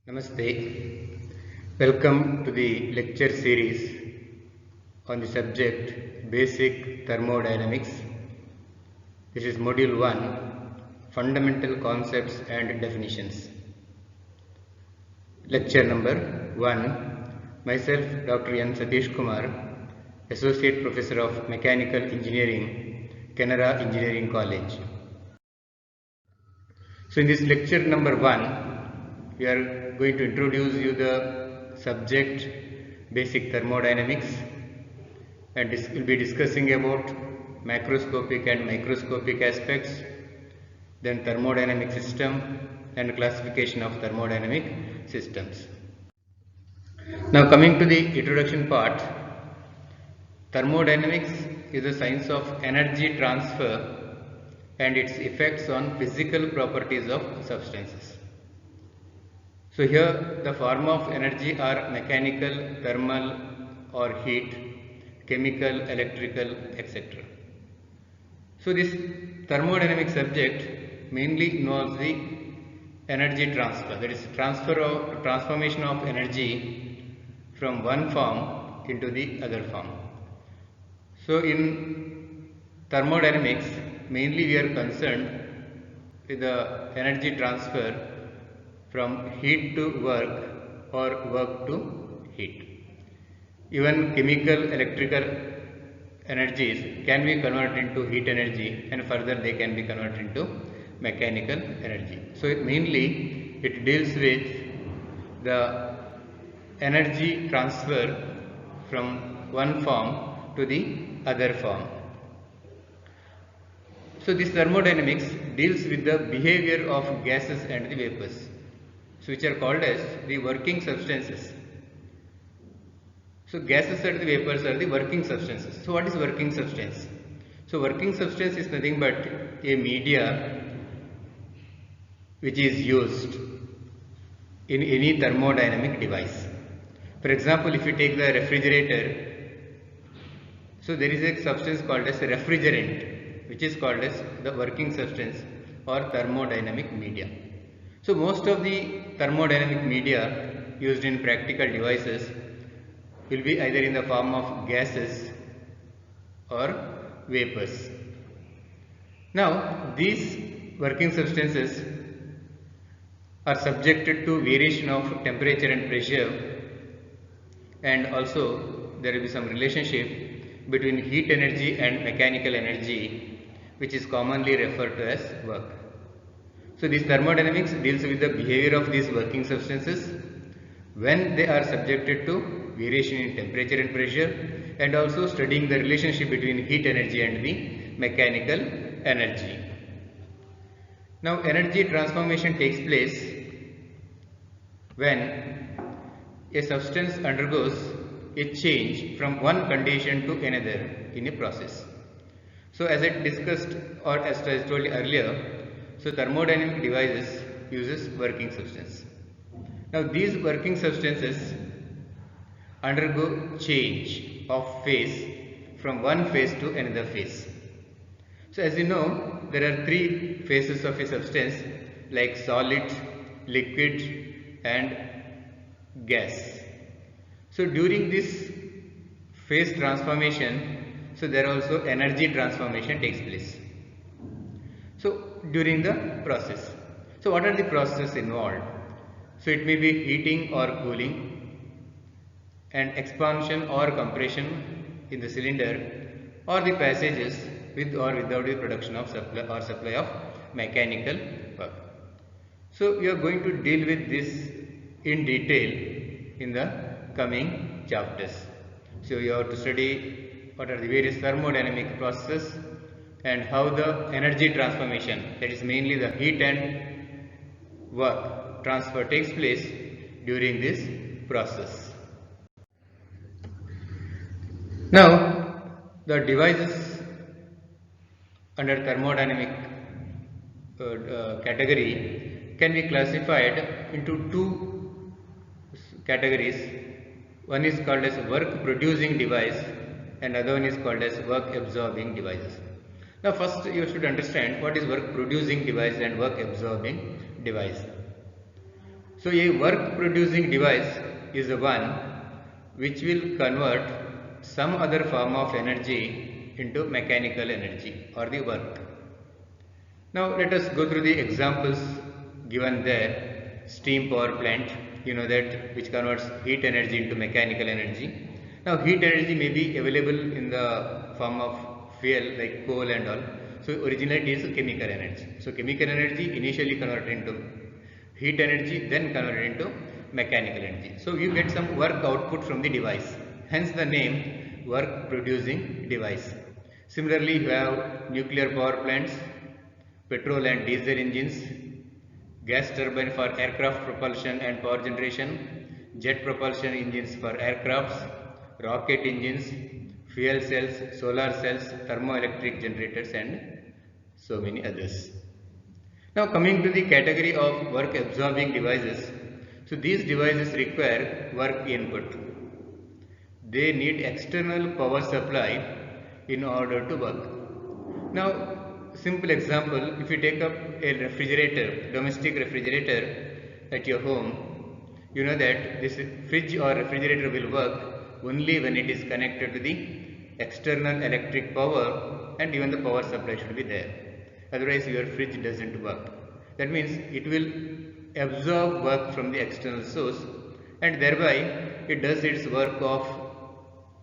Namaste. Welcome to the lecture series on the subject Basic Thermodynamics. This is Module 1, Fundamental Concepts and Definitions. Lecture number 1. Myself, Dr. N. Satish Kumar, Associate Professor of Mechanical Engineering, Canara Engineering College. So in this lecture number 1, we are going to introduce you the subject Basic Thermodynamics, and this will be discussing about macroscopic and microscopic aspects, then thermodynamic system and classification of thermodynamic systems. Now coming to the introduction part, thermodynamics is the science of energy transfer and its effects on physical properties of substances. So here the form of energy are mechanical, thermal or heat, chemical, electrical, etc. So this thermodynamic subject mainly involves the energy transfer, that is transformation of energy from one form into the other form. So in thermodynamics mainly we are concerned with the energy transfer from heat to work or work to heat. Even chemical, electrical energies can be converted into heat energy, and further they can be converted into mechanical energy. So mainly it deals with the energy transfer from one form to the other form. So this thermodynamics deals with the behavior of gases and the vapors, so which are called as the working substances. So gases and the vapors are the working substances. So what is working substance? So working substance is nothing but a media which is used in any thermodynamic device. For example, if you take the refrigerator, so there is a substance called as a refrigerant, which is called as the working substance or thermodynamic media. So most of the thermodynamic media used in practical devices will be either in the form of gases or vapors. Now these working substances are subjected to variation of temperature and pressure, and also there will be some relationship between heat energy and mechanical energy, which is commonly referred to as work. So this thermodynamics deals with the behavior of these working substances when they are subjected to variation in temperature and pressure, and also studying the relationship between heat energy and the mechanical energy. Now energy transformation takes place when a substance undergoes a change from one condition to another in a process. So as I discussed, or as I told you earlier, so thermodynamic devices uses working substance. Now these working substances undergo change of phase from one phase to another phase. So as you know, there are three phases of a substance like solid, liquid and gas. So during this phase transformation, so there also energy transformation takes place. So during the process. So what are the processes involved? So it may be heating or cooling, and expansion or compression in the cylinder, or the passages with or without the production of supply of mechanical work. So we are going to deal with this in detail in the coming chapters. So you have to study what are the various thermodynamic processes and how the energy transformation, that is mainly the heat and work transfer, takes place during this process. Now the devices under thermodynamic category can be classified into two categories. One is called as work producing device and another one is called as work absorbing devices. Now first you should understand what is work producing device and work absorbing device. So a work producing device is the one which will convert some other form of energy into mechanical energy or the work. Now let us go through the examples given there. Steam power plant, you know that, which converts heat energy into mechanical energy. Now heat energy may be available in the form of fuel like coal and all. So originally it is chemical energy. So chemical energy initially converted into heat energy, then converted into mechanical energy. So you get some work output from the device. Hence the name work producing device. Similarly, you have nuclear power plants, petrol and diesel engines, gas turbine for aircraft propulsion and power generation, jet propulsion engines for aircrafts, rocket engines, fuel cells, solar cells, thermoelectric generators and so many others. Now coming to the category of work absorbing devices. So these devices require work input. They need external power supply in order to work. Now simple example, if you take up a refrigerator, domestic refrigerator at your home, you know that this fridge or refrigerator will work only when it is connected to the external electric power, and even the power supply should be there. Otherwise your fridge doesn't work. That means it will absorb work from the external source, and thereby it does its work of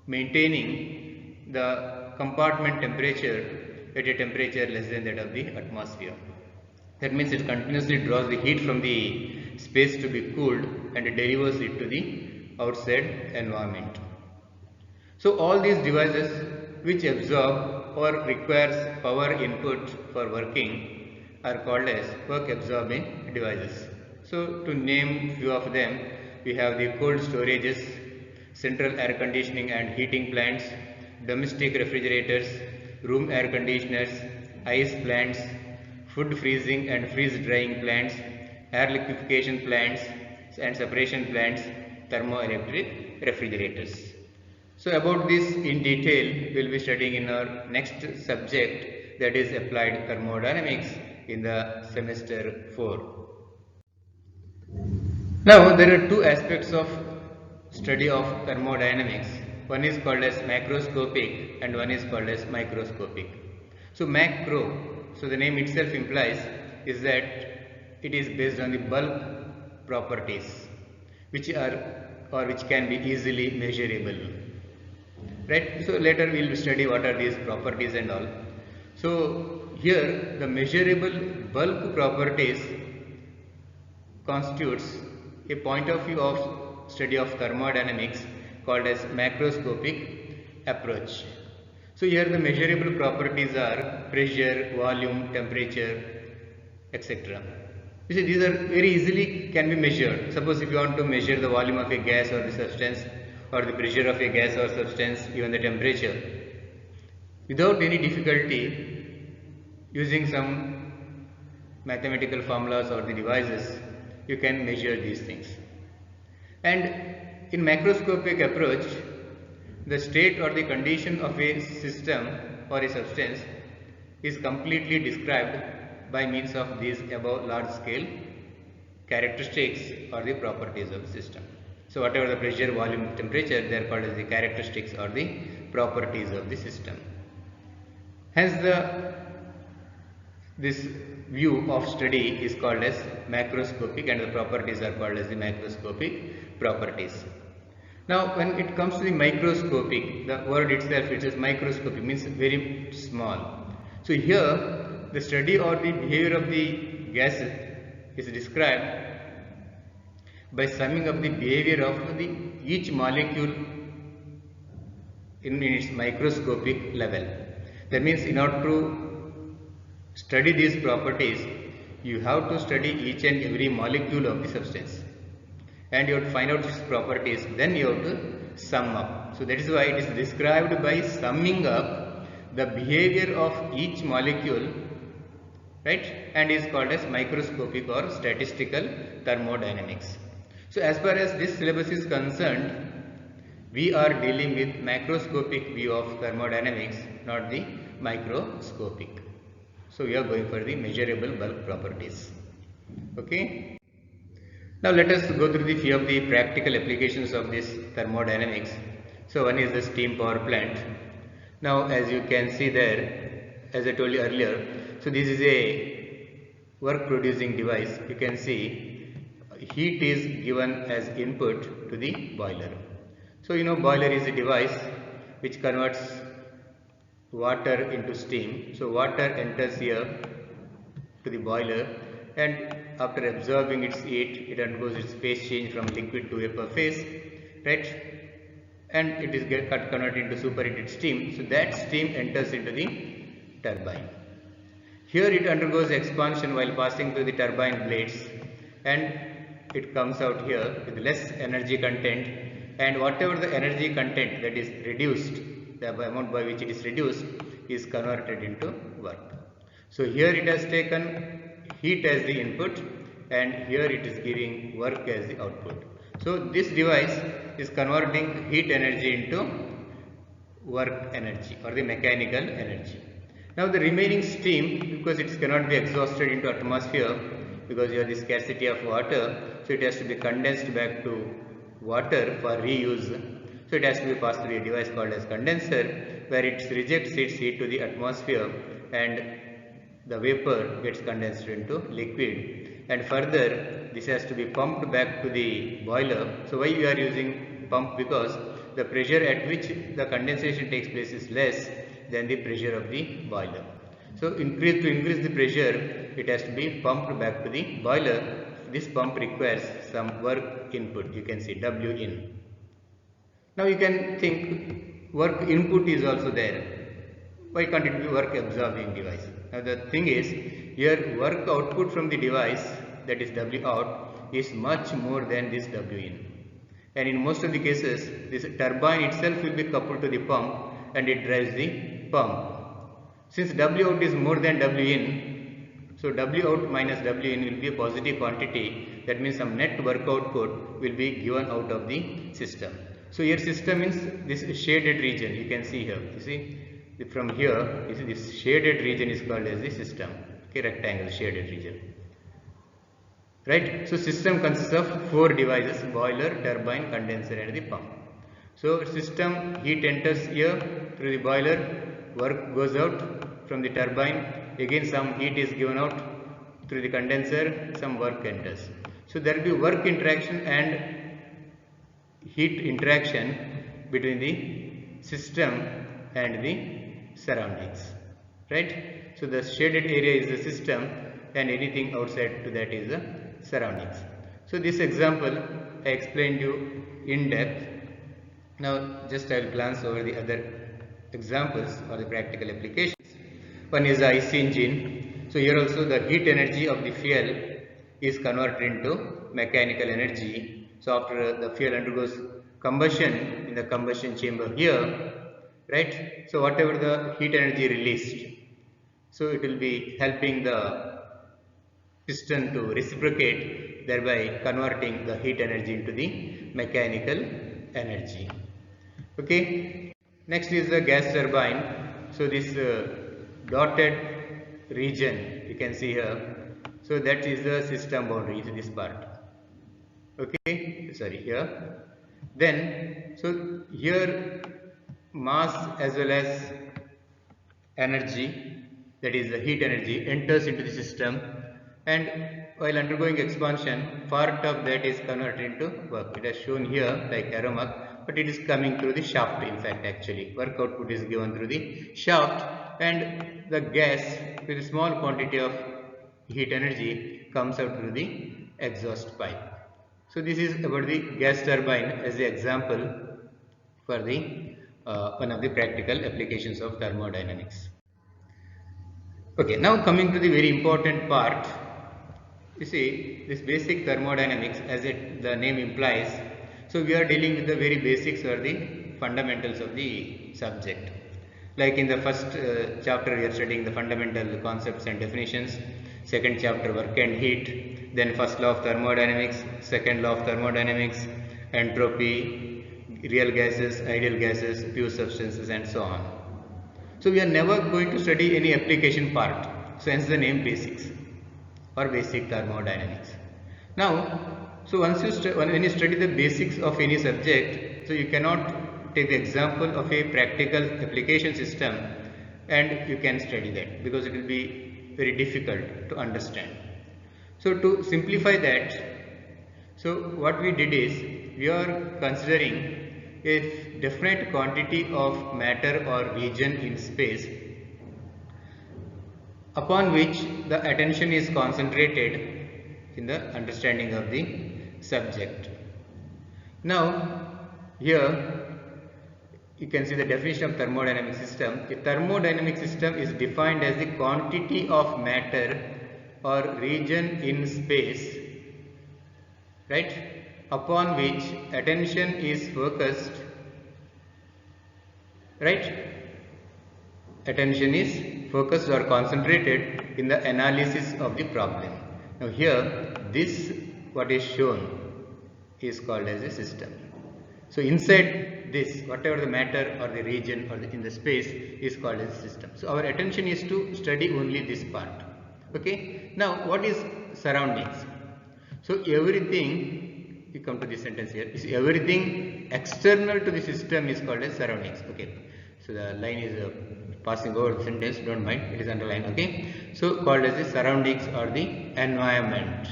maintaining the compartment temperature at a temperature less than that of the atmosphere. That means it continuously draws the heat from the space to be cooled and delivers it to the outside environment. So all these devices which absorb or requires power input for working are called as work absorbing devices. So to name few of them, we have the cold storages, central air conditioning and heating plants, domestic refrigerators, room air conditioners, ice plants, food freezing and freeze drying plants, air liquefaction plants and separation plants, thermoelectric refrigerators. So about this in detail we will be studying in our next subject, that is applied thermodynamics, in the semester 4. Now there are two aspects of study of thermodynamics. One is called as macroscopic and one is called as microscopic. So macro, so the name itself implies is that it is based on the bulk properties which are or which can be easily measurable. Right? So later we will study what are these properties and all. So here the measurable bulk properties constitutes a point of view of study of thermodynamics called as macroscopic approach. So here the measurable properties are pressure, volume, temperature, etc. You see, these are very easily can be measured. Suppose if you want to measure the volume of a gas or the substance, or the pressure of a gas or substance, even the temperature, without any difficulty, using some mathematical formulas or the devices, you can measure these things. And in macroscopic approach, the state or the condition of a system or a substance is completely described by means of these above large scale characteristics or the properties of the system. So whatever the pressure, volume, temperature, they are called as the characteristics or the properties of the system. Hence this view of study is called as macroscopic and the properties are called as the macroscopic properties. Now when it comes to the microscopic, the word itself, it says microscopic, means very small. So here the study or the behavior of the gas is described by summing up the behavior of each molecule in its microscopic level. That means in order to study these properties, you have to study each and every molecule of the substance, and you have to find out its properties, then you have to sum up. So that is why it is described by summing up the behavior of each molecule, right, and is called as microscopic or statistical thermodynamics. So as far as this syllabus is concerned, We are dealing with macroscopic view of thermodynamics, not the microscopic. So we are going for the measurable bulk properties. Okay. Now let us go through the few of the practical applications of this thermodynamics. So one is the steam power plant. Now as you can see there, as I told you earlier, so this is a work producing device. You can see heat is given as input to the boiler. So you know boiler is a device which converts water into steam. So water enters here to the boiler, and after absorbing its heat, it undergoes its phase change from liquid to vapor phase, right? And it is converted into superheated steam. So that steam enters into the turbine. Here it undergoes expansion while passing through the turbine blades, and it comes out here with less energy content, and whatever the energy content that is reduced, the amount by which it is reduced, is converted into work. So here it has taken heat as the input, and here it is giving work as the output. So this device is converting heat energy into work energy or the mechanical energy. Now the remaining steam, because it cannot be exhausted into atmosphere because you have the scarcity of water, so it has to be condensed back to water for reuse. So it has to be passed through a device called as condenser, where it rejects its heat to the atmosphere and the vapor gets condensed into liquid, and further this has to be pumped back to the boiler. So why we are using pump? Because the pressure at which the condensation takes place is less than the pressure of the boiler. So to increase the pressure, it has to be pumped back to the boiler. This pump requires some work input. You can see W in. Now you can think work input is also there. Why can't it be work absorbing device? Now the thing is, here work output from the device, that is W out, is much more than this W in. And in most of the cases, this turbine itself will be coupled to the pump and it drives the pump. Since W out is more than W in, so W out minus W in will be a positive quantity. That means some net work output will be given out of the system. So here system means this shaded region. You can see here. You see from here, you see this shaded region is called as the system. Okay, rectangle shaded region. Right. So system consists of 4 devices: boiler, turbine, condenser, and the pump. So system, heat enters here through the boiler, work goes out from the turbine, again some heat is given out through the condenser, some work enters. So there will be work interaction and heat interaction between the system and the surroundings, right? So the shaded area is the system and anything outside to that is the surroundings. So this example I explained you in depth. Now just I will glance over the other examples or the practical applications. One is the IC engine. So here also the heat energy of the fuel is converted into mechanical energy. So after the fuel undergoes combustion in the combustion chamber here, right? So whatever the heat energy released, so it will be helping the piston to reciprocate, thereby converting the heat energy into the mechanical energy. Okay. Next is the gas turbine. So this dotted region you can see here. So that is the system boundary, is this part. Okay, sorry, here. Then, so here mass as well as energy, that is the heat energy, enters into the system, and while undergoing expansion, part of that is converted into work. It is shown here like arrow mark, but it is coming through the shaft. In fact, actually, work output is given through the shaft, and the gas with a small quantity of heat energy comes out through the exhaust pipe. So this is about the gas turbine as the example for the one of the practical applications of thermodynamics. Okay, now coming to the very important part. You see, this basic thermodynamics, as the name implies, so we are dealing with the very basics or the fundamentals of the subject. Like in the first chapter we are studying the fundamental concepts and definitions, second chapter work and heat, then first law of thermodynamics, second law of thermodynamics, entropy, real gases, ideal gases, pure substances and so on. So we are never going to study any application part. So hence the name basics or basic thermodynamics. Now, so when you study the basics of any subject, so you cannot take the example of a practical application system and you can study that because it will be very difficult to understand. So to simplify that, so what we did is we are considering a definite quantity of matter or region in space upon which the attention is concentrated in the understanding of the subject. Now here you can see the definition of thermodynamic system. A thermodynamic system is defined as the quantity of matter or region in space, right, upon which attention is focused, right? Attention is focused or concentrated in the analysis of the problem. Now here this what is shown is called as a system. So inside this, whatever the matter or the region or in the space is called as a system. So our attention is to study only this part. Okay. Now what is surroundings? So everything, you come to this sentence here, is everything external to the system is called as surroundings. Okay. So the line is passing over the sentence, don't mind, it is underlined. Okay. So called as the surroundings or the environment.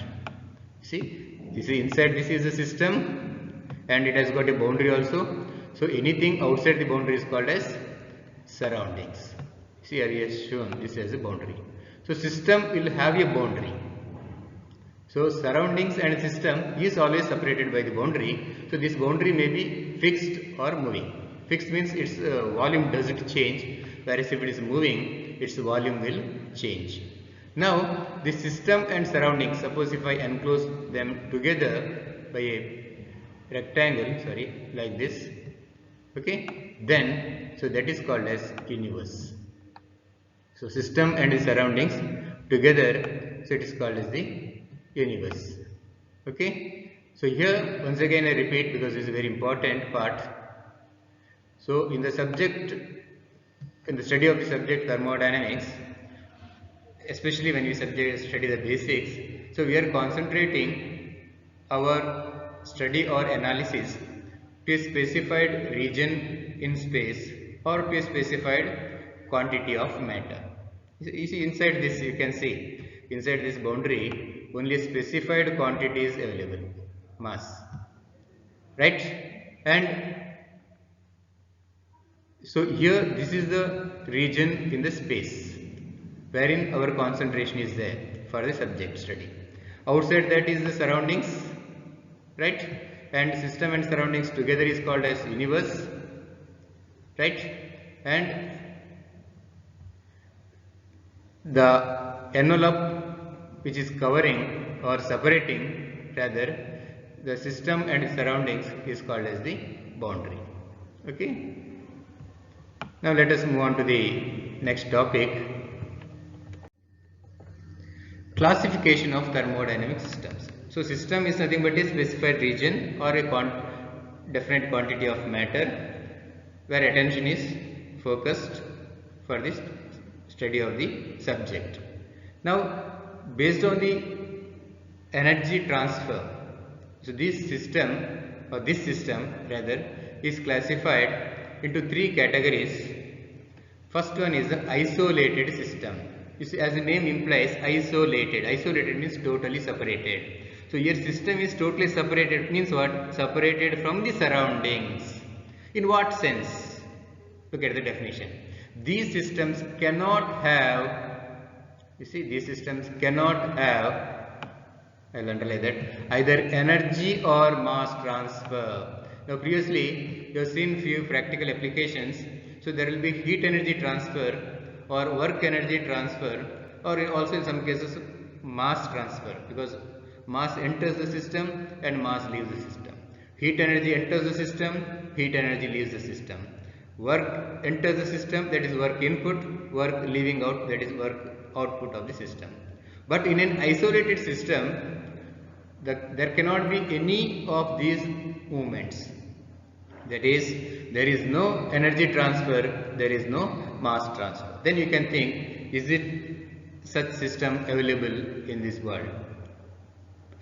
See, inside this is a system and it has got a boundary also. So anything outside the boundary is called as surroundings. See here he has shown this as a boundary. So system will have a boundary. So surroundings and system is always separated by the boundary. So this boundary may be fixed or moving. Fixed means its volume doesn't change, whereas if it is moving, its volume will change. Now the system and surroundings, suppose if I enclose them together by a rectangle, like this, okay, then so that is called as universe. So system and the surroundings together, so it is called as the universe. Okay. So here once again I repeat because this is a very important part. So in the study of the subject thermodynamics, especially when we study the basics, so we are concentrating our study or analysis to a specified region in space or to a specified quantity of matter. You see inside this, you can see inside this boundary only specified quantity is available, mass, right? And so here this is the region in the space wherein our concentration is there for the subject study. Outside that is the surroundings, right? And system and surroundings together is called as universe, right? And the envelope which is covering or separating rather the system and surroundings is called as the boundary. Okay. Now let us move on to the next topic. Classification of thermodynamic systems. So system is nothing but a specified region or a definite quantity of matter where attention is focused for this study of the subject. Now based on the energy transfer, so this system rather is classified into three categories. First one is the isolated system. You see, as the name implies, isolated. Isolated means totally separated. So your system is totally separated, means what? Separated from the surroundings. In what sense? Look at the definition. These systems cannot have, you see, these systems cannot have, I'll underline that, either energy or mass transfer. Now previously you have seen few practical applications. So there will be heat energy transfer or work energy transfer, or also in some cases mass transfer, because mass enters the system and mass leaves the system. Heat energy enters the system, heat energy leaves the system. Work enters the system, that is work input, work leaving out, that is work output of the system. But in an isolated system, there cannot be any of these movements. That is, there is no energy transfer, there is no mass transfer. Then you can think, is it such system available in this world?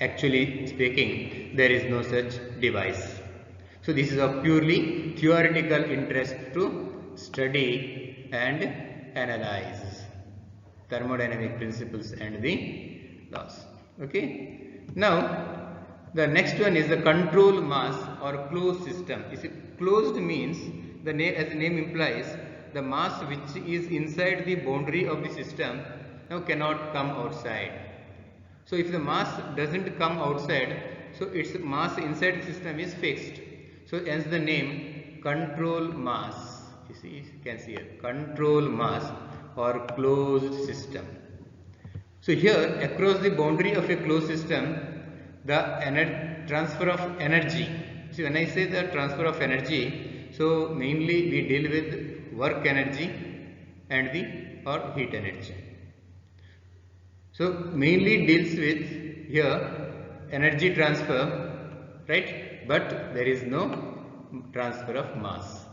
Actually speaking, there is no such device. So this is of purely theoretical interest to study and analyze thermodynamic principles and the laws. Okay. Now the next one is the control mass or closed system. Closed means the name, as the name implies, the mass which is inside the boundary of the system now cannot come outside. So if the mass doesn't come outside, so its mass inside the system is fixed. So hence the name control mass. You can see here, control mass or closed system. So here across the boundary of a closed system, the transfer of energy. See, when I say the transfer of energy, so mainly we deal with work energy and the or heat energy. So mainly deals with here energy transfer, right? But there is no transfer of mass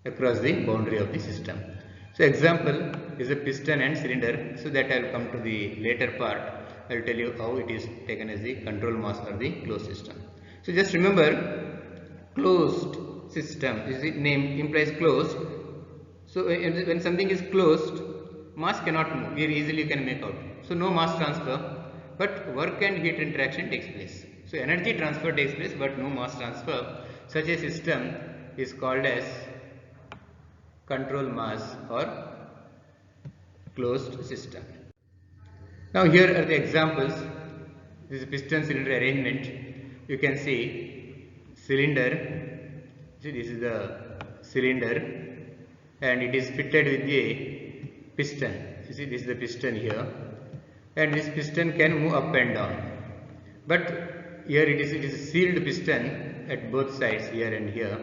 across the boundary of the system. So example is a piston and cylinder. So that I will come to the later part. I will tell you how it is taken as the control mass or the closed system. So just remember, closed system is the name implies closed. So when something is closed, mass cannot move. Here easily you can make out. So no mass transfer, but work and heat interaction takes place. So energy transfer takes place, but no mass transfer. Such a system is called as control mass or closed system. Now here are the examples. This is piston cylinder arrangement. You can see cylinder. See, this is the cylinder and it is fitted with a piston. You see, this is the piston here, and this piston can move up and down. But here it is a sealed piston at both sides, here and here.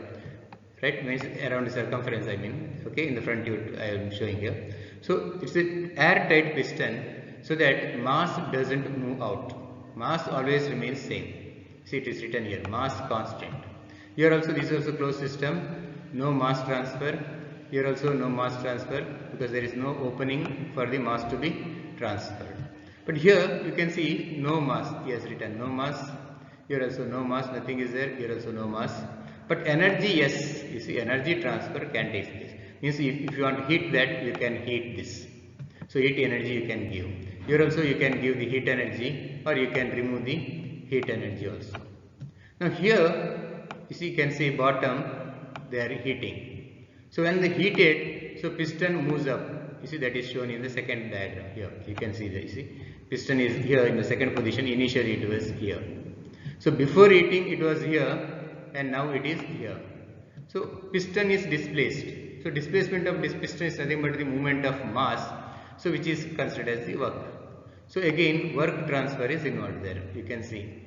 Right, means around the circumference, I mean, okay, in the front tube I am showing here. So it's an airtight piston, so that mass doesn't move out. Mass always remains same. See, it is written here, mass constant. Here also, this is also closed system, no mass transfer. Here also no mass transfer, because there is no opening for the mass to be transferred. But here you can see no mass. He has written no mass. Here also no mass, nothing is there. Here also no mass. But energy, yes, you see, energy transfer can take place. Means if you want to heat that, you can heat this. So heat energy you can give. Here also you can give the heat energy, or you can remove the heat energy also. Now here, you see, you can see bottom, they are heating. So when they heated, so piston moves up. You see, that is shown in the second diagram here. You can see that, you see, piston is here in the second position. Initially it was here. So before heating it was here, and now it is here. So piston is displaced. So displacement of this piston is nothing but the movement of mass, so which is considered as the work. So again work transfer is involved there. You can see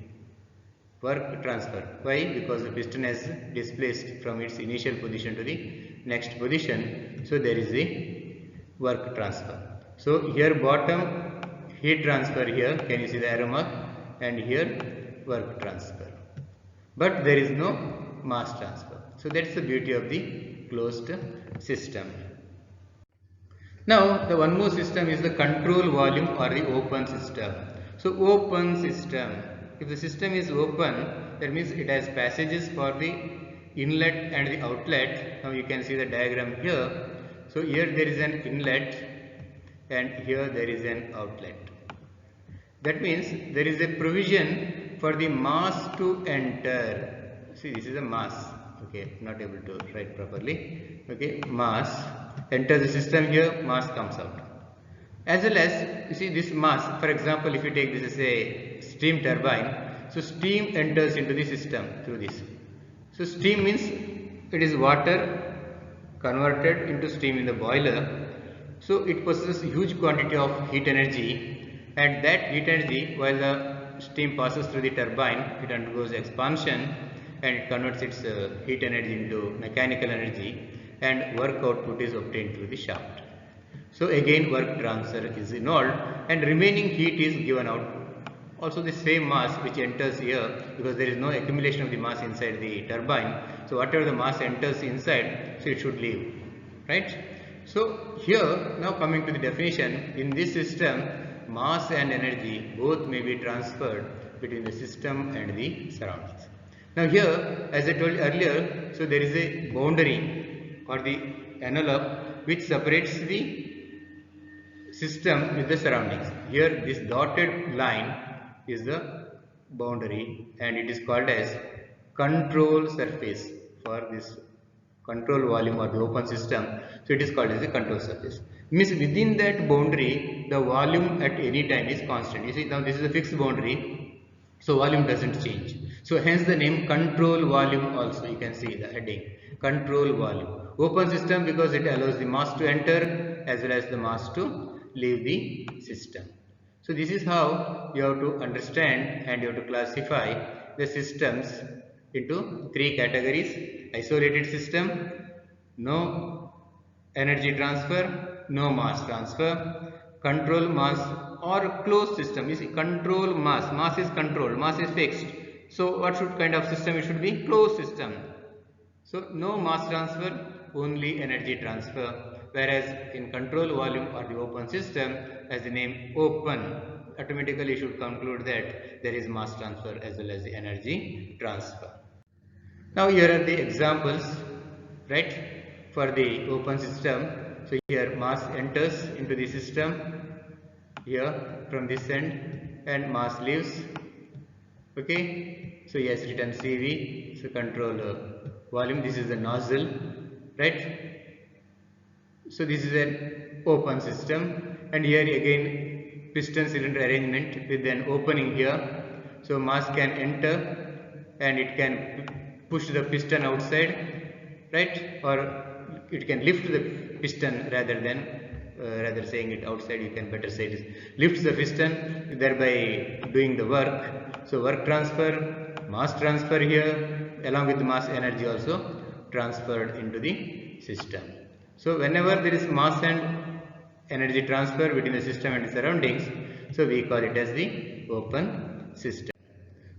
work transfer. Why? Because the piston has displaced from its initial position to the next position. So there is a work transfer. So here bottom heat transfer here. Can you see the arrow mark? And here work transfer. But there is no mass transfer. So that's the beauty of the closed system. Now the one more system is the control volume or the open system. So open system, if the system is open, that means it has passages for the inlet and the outlet. Now you can see the diagram here. So here there is an inlet and here there is an outlet. That means there is a provision for the mass to enter. See, this is a mass. Okay, not able to write properly. Okay, mass enters the system here, mass comes out. As well as, you see, this mass, for example, if you take this as a steam turbine, so steam enters into the system through this. So steam means it is water converted into steam in the boiler. So it possesses huge quantity of heat energy, and that heat energy, while the steam passes through the turbine, it undergoes expansion and it converts its heat energy into mechanical energy, and work output is obtained through the shaft. So again work transfer is involved, and remaining heat is given out Also the same mass which enters here, because there is no accumulation of the mass inside the turbine. So whatever the mass enters inside, so it should leave, right? So here, now coming to the definition, in this system, mass and energy both may be transferred between the system and the surroundings. Now here, as I told you earlier, so there is a boundary or the envelope which separates the system with the surroundings. Here this dotted line is the boundary and it is called as control surface for this control volume or the open system. So it is called as a control surface. Means within that boundary the volume at any time is constant. You see, now this is a fixed boundary, so volume doesn't change. So hence the name control volume also, you can see the heading, control volume. Open system because it allows the mass to enter as well as the mass to leave the system. So this is how you have to understand and you have to classify the systems into three categories: isolated system, no energy transfer, no mass transfer; control mass or closed system. You see, control mass, mass is controlled, mass is fixed. So what should kind of system it should be? Closed system. So no mass transfer, only energy transfer. Whereas in control volume or the open system, as the name open, automatically you should conclude that there is mass transfer as well as the energy transfer. Now here are the examples, right, for the open system. So here mass enters into the system here from this end and mass leaves. Okay, so yes, written CV, so control volume, this is the nozzle, right? So this is an open system, and here again piston cylinder arrangement with an opening here. So mass can enter and it can push the piston outside, right? Or it can lift the piston rather than rather saying it outside, you can better say it is lifts the piston, thereby doing the work. So work transfer, mass transfer here, along with mass energy also transferred into the system. So whenever there is mass and energy transfer between the system and the surroundings, so we call it as the open system.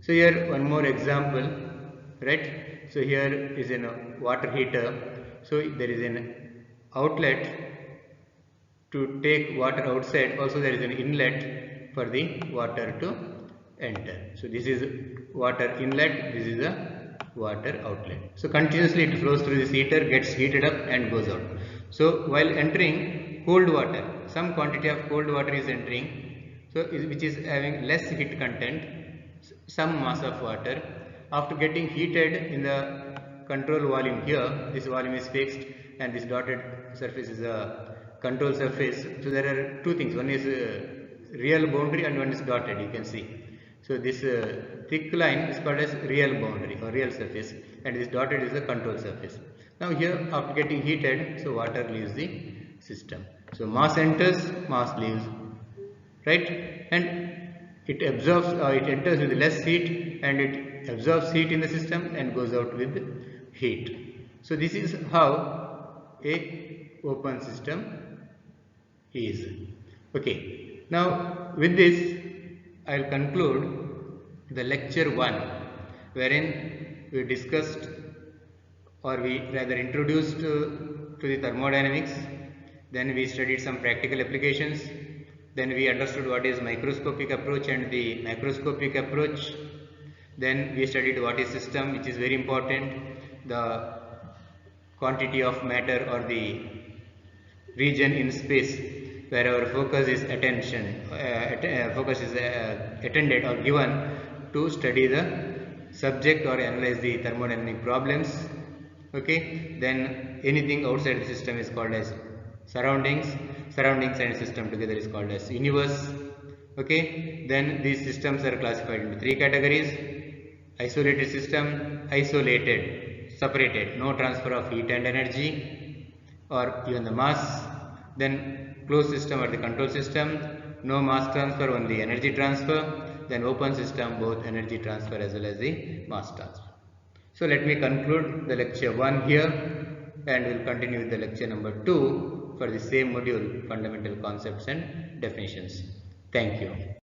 So here one more example, right? So here is a water heater. So there is an outlet to take water outside. Also there is an inlet for the water to enter. So this is water inlet, this is the water outlet. So continuously it flows through this heater, gets heated up and goes out. So while entering cold water, some quantity of cold water is entering, so which is having less heat content, some mass of water. After getting heated in the control volume here, this volume is fixed and this dotted surface is a control surface. So there are two things, one is real boundary and one is dotted, you can see. So this thick line is called as real boundary or real surface, and this dotted is the control surface. Now here after getting heated, so water leaves the system. So mass enters, mass leaves, right? And it absorbs, it enters with less heat and it absorbs heat in the system and goes out with heat. So this is how a open system is. Okay. Now with this I will conclude the lecture 1, wherein we discussed or we rather introduced to the thermodynamics, then we studied some practical applications, then we understood what is microscopic approach and the macroscopic approach, then we studied what is system, which is very important, the quantity of matter or the region in space where our focus is attended or given to study the subject or analyze the thermodynamic problems. Okay, then anything outside the system is called as surroundings. Surroundings and system together is called as universe. Okay, then these systems are classified into three categories: isolated system, isolated, separated, no transfer of heat and energy or even the mass. Then closed system or the control system, no mass transfer, only energy transfer. Then open system, both energy transfer as well as the mass transfer. So let me conclude the lecture 1 here, and we'll continue with the lecture number 2 for the same module, fundamental concepts and definitions. Thank you.